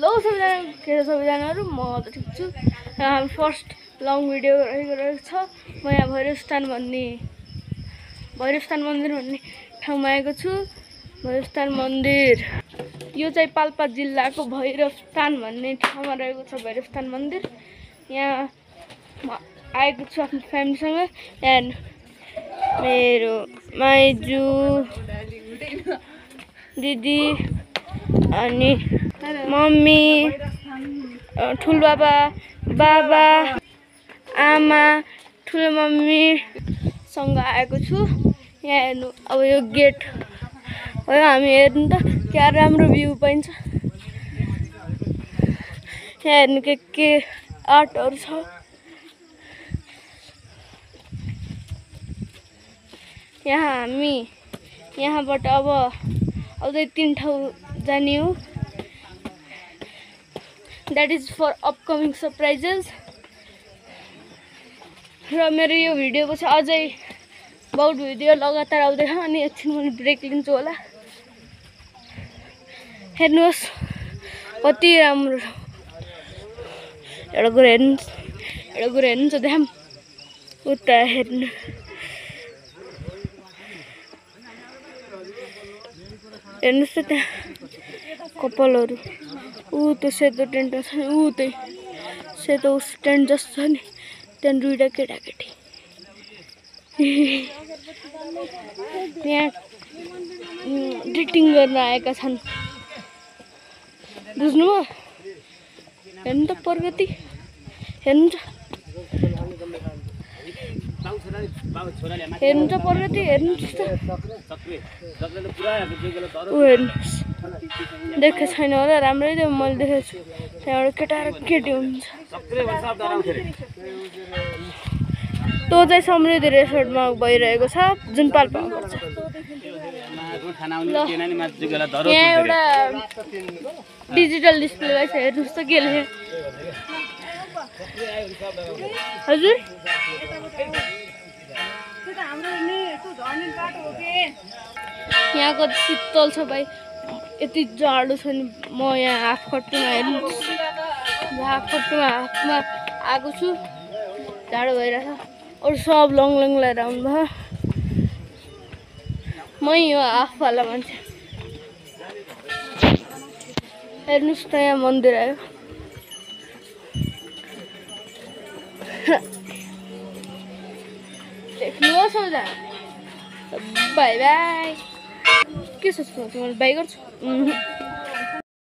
Hello सबैजनाहरु म त ठिक छु। हाम्रो फर्स्ट लङ भिडियो रहेको छ। म यहाँ भैरवस्थान मन्दिर भन्ने ठाउँमा आएको छु। भैरवस्थान मन्दिर यो चाहिँ पाल्पा जिल्लाको भैरवस्थान भन्ने ठाउँमा रहेको छ भैरवस्थान मन्दिर। यहाँ म आएको छु आफ्नो फ्यामिलीसँग। यहाँ मेरो माइजू दिदी अनि मम्मी ठुलबाबा बाबा आमा ठुलो मम्मी सँग आएको छु। यहाँ हेर्नु अब यो गेट हो। हामी हेर्नु त क्या राम्रो भ्यू पाइन्छ। यहाँ हेर्नु के आर्टहरु छ। यहाँ हामी यहाँबाट अब अझै 3 ठाउँ जाने हो। That is for upcoming surprises। र मेरो यो भिडियो पछि अझै बहुत भिडियो लगातार आउँदै छ अनि एकछिन मैले ब्रेक लिन्छु होला। हेर्नुहोस् कति राम्रो एउटा कुरा हेर्नुहुन्छ देखाम उता हेर्नु। हेर्नुहोस् त त्यहाँ कपालहरु ऊ त्यो सेतो टेन्ट छ नि ऊ त्यही सेतो टेन्ट जस्तो छ नि त्यहाँ दुईटा केटाकेटी यहाँ डेटिङ गर्न आएका छन्। बुझ्नुभयो? हेर्नु त प्रगति हेर्नु त प्रगति हेर्नुहोस् त ऊ हेर्नुहोस् देखेको छैन होला राम्रै थियो मैले देखेको छु। त्यहाँबाट केटा र केटी हुन्छ। त्यो चाहिँ समृद्धि रेसोर्टमा भइरहेको छ जुन पाल्पामा पर्छ। यहाँ एउटा डिजिटल डिस्प्ले छ हेर्नुहोस् त के लेखेको हजुर। यहाँ कति शीतल छ भाइ यति जाडो छ नि। म यहाँ हाफखट्टुमा हेर्नुहोस् हाफखट्टुमा हाफमा आएको छु। जाडो भइरहेछ। अरू सब लङ लिएर आउनु भयो। मै हो हाफवाला मान्छे। हेर्नुहोस् त यहाँ मन्दिर आयो। देख्नुहोस् सबैजना बाई बाई। के सोच्नु मैले बाई गर्छु?